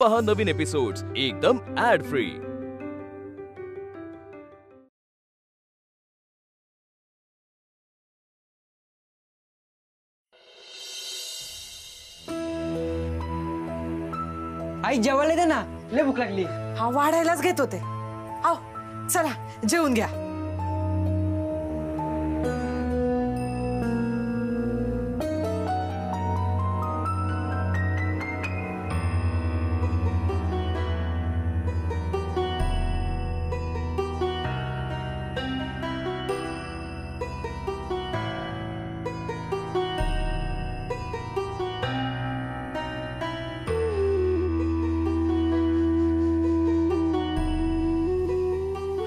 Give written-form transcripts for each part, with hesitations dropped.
पहा नवीन एपिसोड्स एकदम add free. आई जेवायला दे ना, लय भूक लागली। हा वाढायलाच घेत होते। आओ चला जेवून घ्या।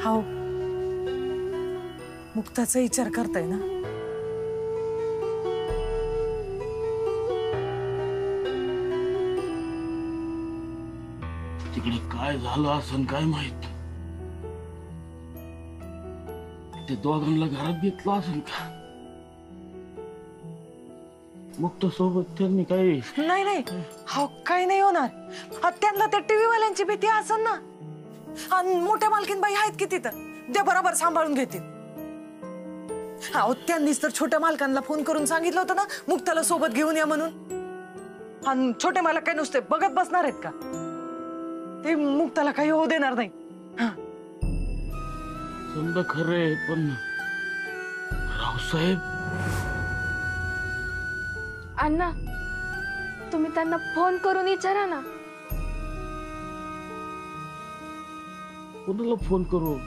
हाओ मुक्ताचा विचार करताय ना? तिकडे काय झालं असं काय माहित। ते दोघांना घरात घेतलं असं का? मुक्त सोबत त्यांनी काही नाही नाही, हा काही नाही होणार। त्यांना त्या टीव्ही वाल्यांची भीती असेल ना, आणि मोठ्या मालकीनबाई आहेत की तिथं, ते बरोबर सांभाळून घेतील। अहो त्यांनीच तर छोट्या मालकांना फोन करून सांगितलं होतं ना मुक्ताला सोबत घेऊन या म्हणून। आणि छोटे मालक काय नुसते बघत बसणार आहेत का? ते मुक्ताला काही होऊ देणार नाही। समजा खरंय, पण रावसाहेब अण्णा तुम्ही त्यांना फोन करून विचारा ना। कोणाला फोन करू?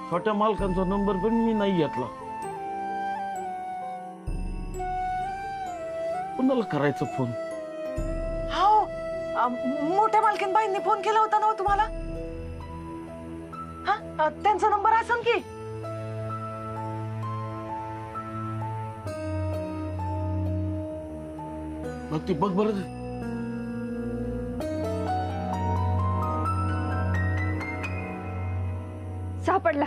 छोट्या मालकांचा नंबर पण मी नाही घेतला। कोणाला करायचा फोन? हो मोठ्या मालकीनबाईंनी फोन केला होता ना तुम्हाला? हा त्यांचा नंबर असेल की? मग ती बघ बरं। सापडला।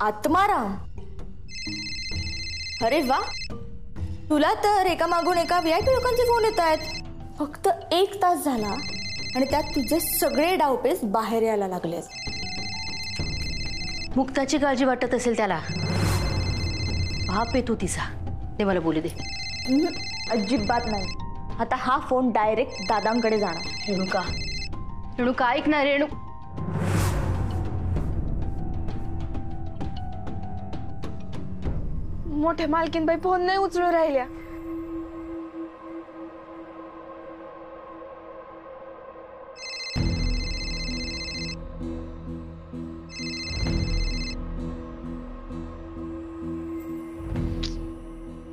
आत्माराम, अरे वा, तुला तर एका मागून एका VIP लोकांचे फोन येत आहेत। फक्त 1 तास झाला आणि त्यात तुझे सगळे डावपेच बाहेर यायला लागले। मुक्ताची काळजी वाटत असेल त्याला। बाप आहे तू तिचा, ते मला बोलू दे। अजिबात नाही, आता हा फोन डायरेक्ट दादांकडे जाणार। रेणुका ऐक ना रेणू। मोठ्या मालकीनबाई फोन नाही उचलू राहिल्या।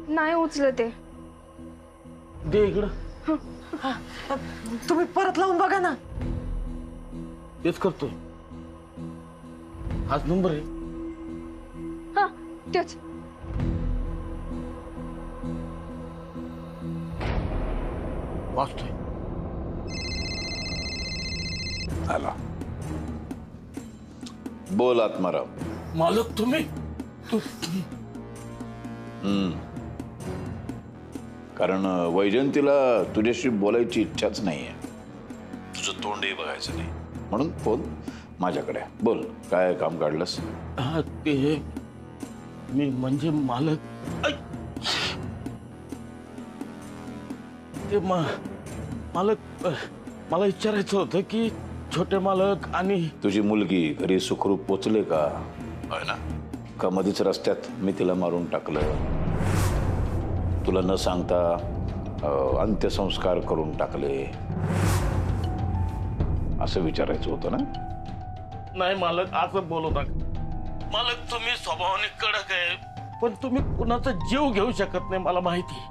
नाही उचलत ते। दे इकडं। तुम्ही परत लावून बघा ना। तेच करतोय। हाच नंबर आहे। हा तेच। वाचतोय। आला। बोल आत्माराम। मालक तुम्ही? कारण वैजयंतीला तुझ्याशी बोलायची इच्छाच नाहीये, तुझं तोंडही बघायचं नाही, म्हणून फोन माझ्याकडे। बोल, काय काम काढलंस? हा ते मी म्हणजे मालक ते मालक मला विचारायचं होतं की छोटे मालक आणि तुझी मुलगी घरी सुखरूप पोचले का? होय ना? का मधीच रस्त्यात मी तिला मारून टाकलं? तुला न सांगता अंत्यसंस्कार करून टाकले, असं विचारायचं होतं ना? नाही मालक, असं बोलू नका। मालक तुम्ही स्वभावाने कडक आहे, पण तुम्ही कुणाचा जीव घेऊ शकत नाही मला माहिती।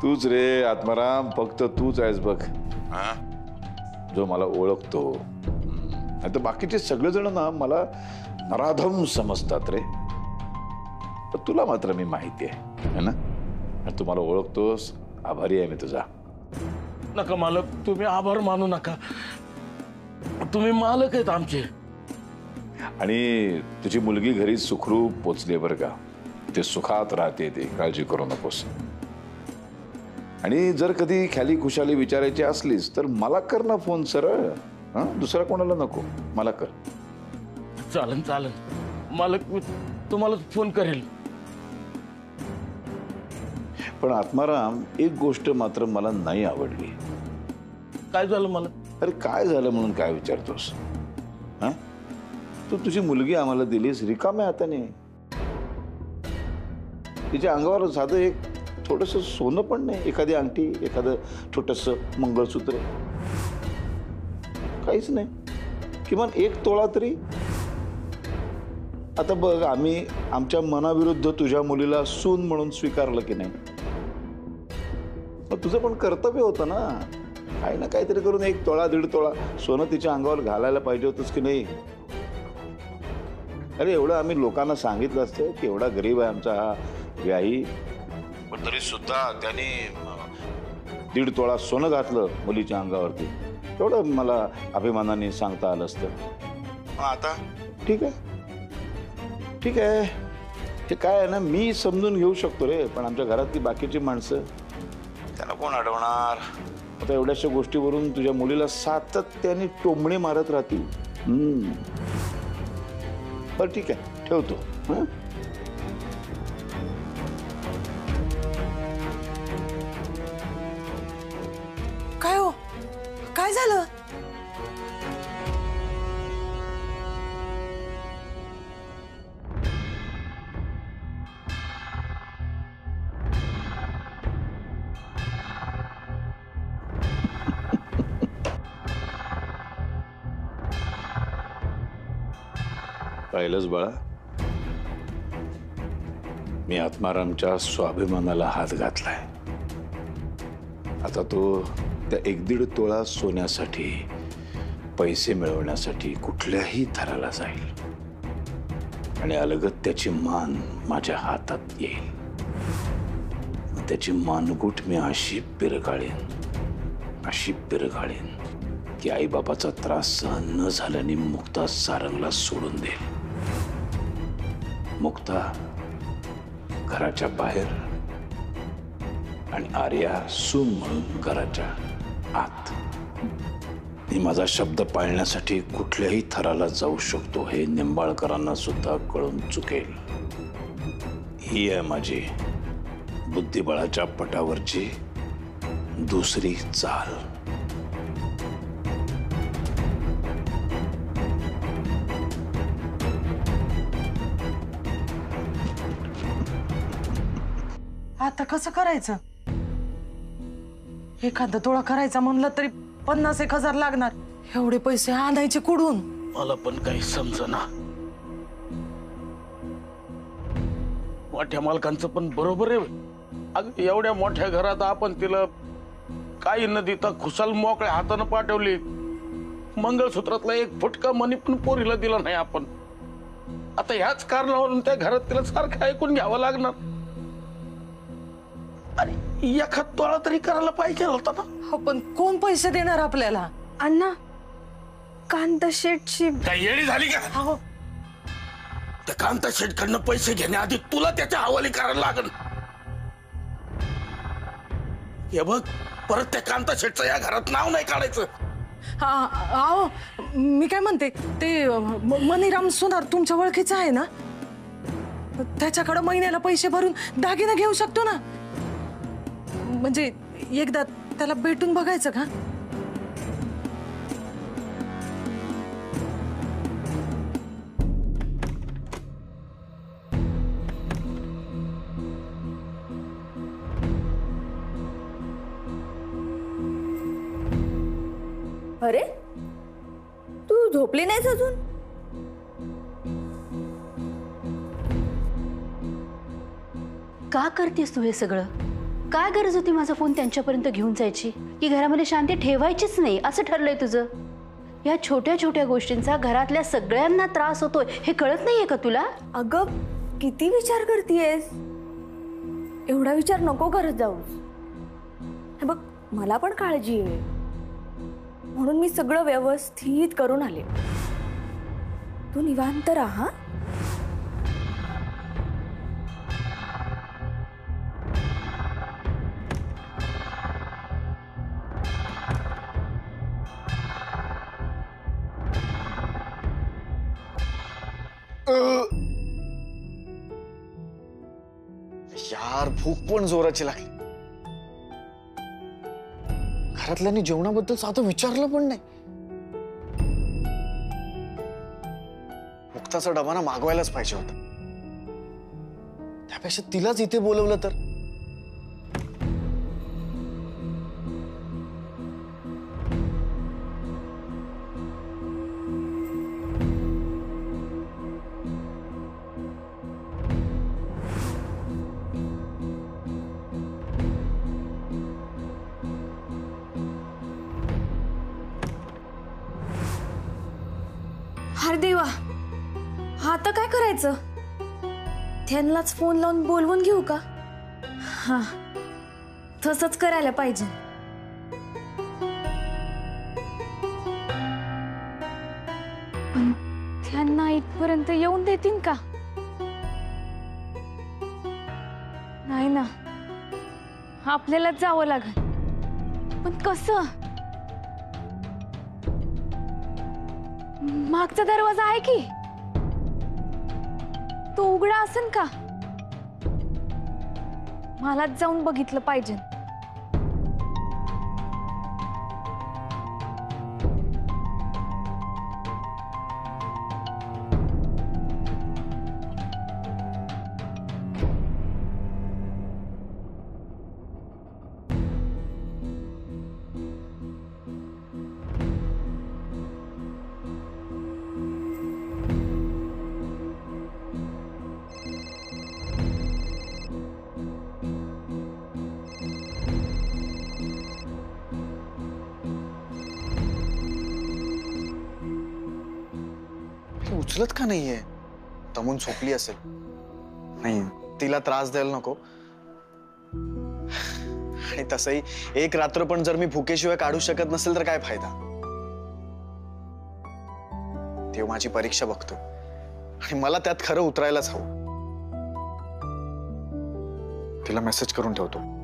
तूच रे आत्माराम, फक्त तूच आहेस बघ हा? जो मला ओळखतो. आता बाकीचे सगळेजण ना मला नराधम समजतात रे, पण तुला मात्र मी माहिती आहे ना. तू मला ओळखतोस, आभारी आहे मी तुझा. नका मालक, तुम्ही आभार मानू नका. तुम्ही मालक आहेत आमचे. आणि तुझी मुलगी घरी सुखरूप पोचली बरं का. ते सुखात राहते, ते काळजी करू नकोस. आणि जर कधी खाली खुशाली विचारायची असलीस तर मला कर ना फोन सरळ. हा, दुसरा कोणाला नको, मला कर. चालन चालन मालक, मी तुम्हाला फोन करेल. पण आत्माराम, एक गोष्ट मात्र मला नाही आवडली. काय झालं मला? अरे काय झालं म्हणून काय विचारतोस? हा, तू तुझी मुलगी आम्हाला दिलीस रिकाम्या हाताने. तिच्या अंगावर साधं एक थोडस सोनं पण नाही, एखादी अंगठी, एखादं छोटस मंगळसूत्र, काहीच नाही. किमान 1 तोळा तरी. आता बघ, आम्ही आमच्या मनाविरुद्ध तुझ्या मुलीला सून म्हणून स्वीकारलं की नाही. तुझं पण कर्तव्य होतं ना, काही ना काहीतरी करून 1 तोळा 1.5 तोळा सोनं तिच्या अंगावर घालायला पाहिजे होतंस की नाही. अरे एवढं आम्ही लोकांना सांगितलं असतं की एवढा गरीब आहे आमचा हा व्याही, पण तरी सुद्धा त्याने 1.5 तोळा सोनं घातलं मुलीच्या अंगावरती. तेवढं मला अभिमानाने सांगता आलं असतं. आता ठीक आहे, ठीक आहे. ते काय आहे ना, मी समजून घेऊ शकतो रे, पण आमच्या घरातली बाकीची माणसं, त्यांना कोण अडवणार? आता एवढ्याशा गोष्टीवरून तुझ्या मुलीला सातत्याने टोमणे मारत राहतील. बरं ठीक आहे, ठेवतो. हं? काय हो, काय झालं? पाहिलंच बाळा, मी आत्मारामच्या स्वाभिमानाला हात घातलाय. आता तो त्या 1.5 तोळा सोन्यासाठी, पैसे मिळवण्यासाठी कुठल्याही थराला जाईल आणि अलगत त्याची मान माझ्या हातात येईल. त्याची मानगूट मी अशी पिरगाळीन की आईबापाचा त्रास सहन न झाल्याने मुक्ता सारंगला सोडून देईल. मुक्ता घराच्या बाहेर आणि आर्या सून म्हणून घराच्या आत. मी माझा शब्द पाळण्यासाठी कुठल्याही थराला जाऊ शकतो हे निंबाळकरांना सुद्धा कळून चुकेल. ही आहे माझी बुद्धिबळाच्या पटावरची दुसरी चाल. आता कसं करायचं? 1 तोळा करायचा म्हणलं तरी 50,000 लागणार. एवढे पैसे आणायचे कुठून? मला पण काही समजना. मोठ्या मालकांचं पण बरोबर आहे. अगं एवढ्या मोठ्या घरात आपण तिला काही न देता खुशाल मोकळ्या हातानं पाठवली. मंगळसूत्रातला 1 फुटका मणी पण पोरीला दिला नाही आपण. आता ह्याच कारणावरून त्या घरात तिला सारखं ऐकून घ्यावं लागणार. अरे 1 तोळा तरी करायला पाहिजे होता ना. हो, पण कोण पैसे देणार आपल्याला? अण्णा, कांता शेठची काय येडी झाली का? हो, त्या कांता शेठकडनं पैसे घेण्याआधी तुला त्याच्या हवाली करायला लागल. हे बघ, परत त्या कांता शेठचं या घरात नाव नाही काढायचं. अहो मी काय म्हणते, ते मनीराम सोनार तुमच्या ओळखीचा आहे ना? त्याच्याकडे महिन्याला पैसे भरून दागिना घेऊ शकतो ना. म्हणजे एकदा त्याला भेटून बघायचं का? अरे तू झोपली नाहीस अजून? का करतेस तू हे सगळं? काय गरज होती माझा फोन त्यांच्यापर्यंत घेऊन जायची? की घरामध्ये शांती ठेवायचीच नाही असं ठरलंय तुझं? या छोट्या छोट्या गोष्टींचा घरातल्या सगळ्यांना त्रास होतोय हे कळत नाहीये का तुला? अगं किती विचार करतेयस? एवढा विचार नको करत जाऊस. हे बघ, मला पण काळजी आहे म्हणून मी सगळं व्यवस्थित करून आले. तू निवांत राहा. यार भूक पण जोराची लागली. घरातल्यांनी जेवणाबद्दल साधं विचारलं पण नाही. मुक्ताचा डबा ना मागवायलाच पाहिजे होता. त्यापेक्षा तिलाच इथे बोलवलं तर. अरे देवा, हा आता काय करायचं? त्यांनाच फोन लावून बोलवून घेऊ का? हा, तसंच करायला पाहिजे. पण त्यांना इथपर्यंत येऊन देतील का? नाही ना, आपल्यालाच जावं लागेल. पण कसं? मागचा दरवाजा आहे की तो उघडा असेल का? मलाच जाऊन बघितलं पाहिजे. उचलत का नाहीये? दमून झोपली असेल. नाही, तिला त्रास द्यायला नको. आणि तसंही एक रात्र पण जर मी भुकेशिवाय काढू शकत नसेल तर काय फायदा? देव माझी परीक्षा बघतो आणि मला त्यात खरं उतरायलाच हवं. तिला मेसेज करून ठेवतो.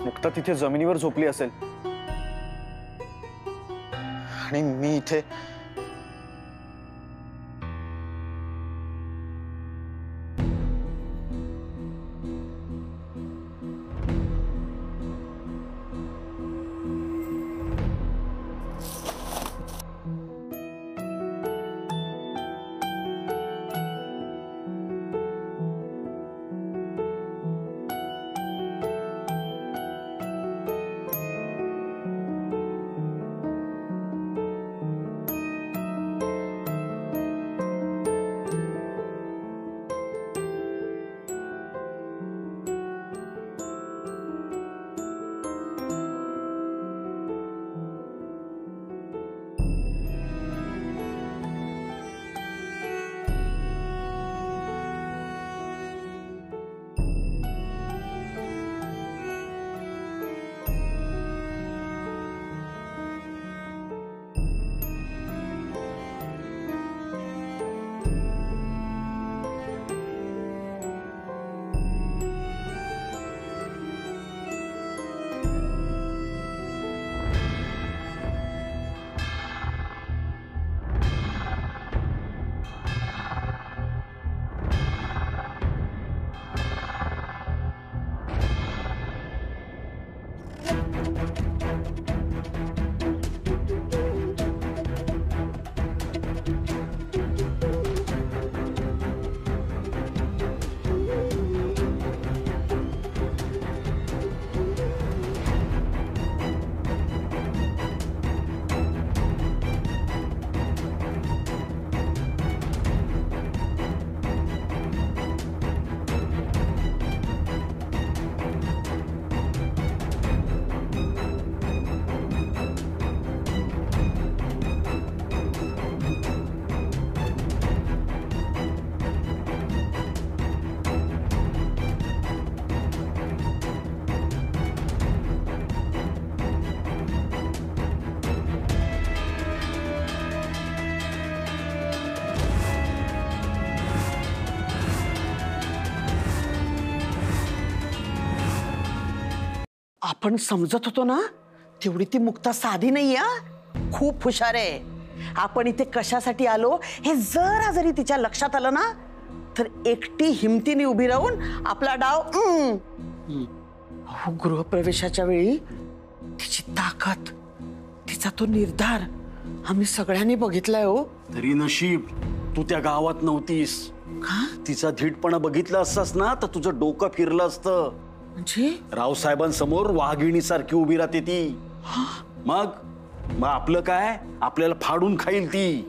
मुक्ता तिथे जमिनीवर झोपली असेल आणि मी इथे. आपण समजत होतो ना तेवढी ती मुक्ता साधी नाही खूप हुशार आहे. आपण इथे कशासाठी आलो हे जरी तिच्या लक्षात आलं ना तर एकटी हिमतीने उभी राहून आपला डाव गृहप्रवेशाच्या वेळी तिची ताकद, तिचा तो निर्धार आम्ही सगळ्यांनी बघितलाय हो. तरी नशीब तू त्या गावात नव्हतीस. तिचा धीटपणा बघितला असतास ना तर तुझं डोकं फिरलं असतं. म्हणजे रावसाहेबांसमोर वाघिणी सारखी उभी राहते ती. मग आपलं काय, आपल्याला फाडून खाईल ती.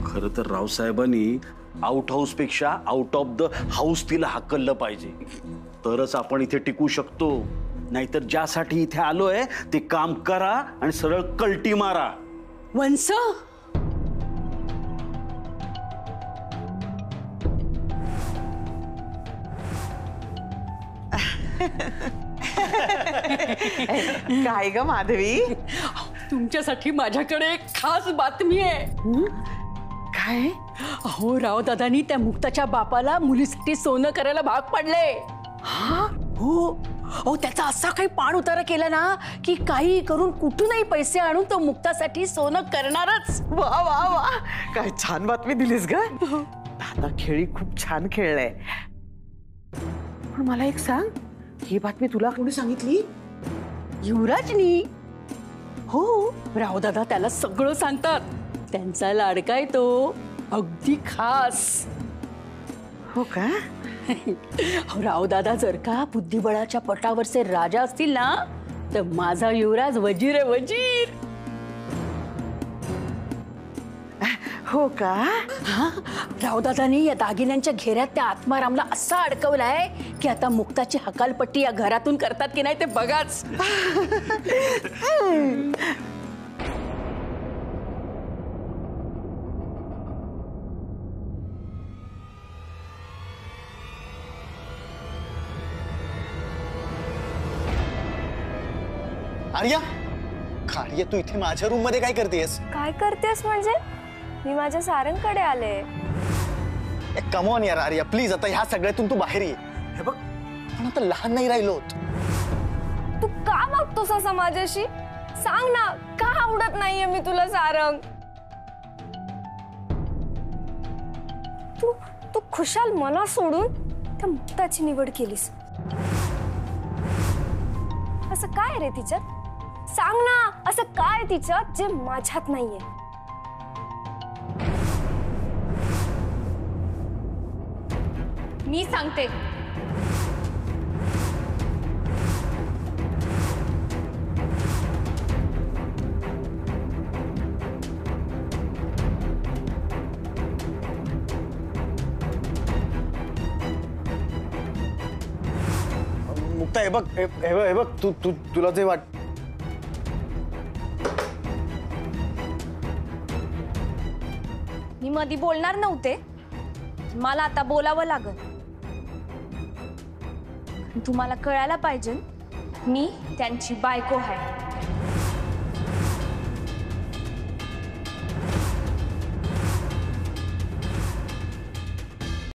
खर तर रावसाहेबांनी आउट हाऊस पेक्षा आउट ऑफ द हाऊस तिला हाकललं पाहिजे, तरच आपण इथे टिकू शकतो. नाहीतर ज्यासाठी इथे आलोय ते काम करा आणि सरळ कल्टी मारा. वंस काय ग माधवी, तुमच्यासाठी माझ्याकडे एक खास बातमी आहे. काय? अहो रावदादांनी त्या मुक्ताच्या बापाला मुलीसाठी सोनं करायला भाग पाडले. हो अहो त्याचा असा काही पाण उतारा केला ना की काही करून कुठूनही पैसे आणून तो मुक्तासाठी सोनं करणारच. वा वा वा, काय छान बातमी दिलीस ग. दादा खेळी खूप छान खेळलाय. पण मला एक सांग, ही बातमी तुला कोणी सांगितली? युवराजनी. हो रावदादा त्याला सगळं सांगतात. त्यांचा लाडका आहे तो, अगदी खास. हो का? रावदादा जर का बुद्धिबळाच्या पटावरचे राजा असतील ना तर माझा युवराज वजीर आहे, वजीर. हो का? रावदादांनी या दागिन्यांच्या घेऱ्यात त्या आत्मारामला असा अडकवलाय की आता मुक्ताची हकालपट्टी या घरातून करतात की नाही ते बघाच. आर्या, आर्या तू इथे माझ्या रूम मध्ये काय करतेस? काय करतेस म्हणजे? मी माझ्या सारंगकडे आले. कम ऑन यार आर्या, प्लीज आता ह्या सगळ्यातून तू बाहेर ये. हे बघ, पण आता लहान नाही राहिलो. तू का वागतोस असं माझ्याशी? सांग ना, का आवडत नाहीये मी तुला सारंग? तू खुशाल मला सोडून त्या मुक्ताची निवड केलीस. असं काय रे तिच्यात? सांग ना, असं काय तिच्यात जे माझ्यात नाहीये? मी सांगते. मुक्ता हे बघ, हे बघ, तुला जे वाट. मी मधी बोलणार नव्हते, मला आता बोलावं लागल. तुम्हाला कळायला पाहिजे मी त्यांची बायको आहे.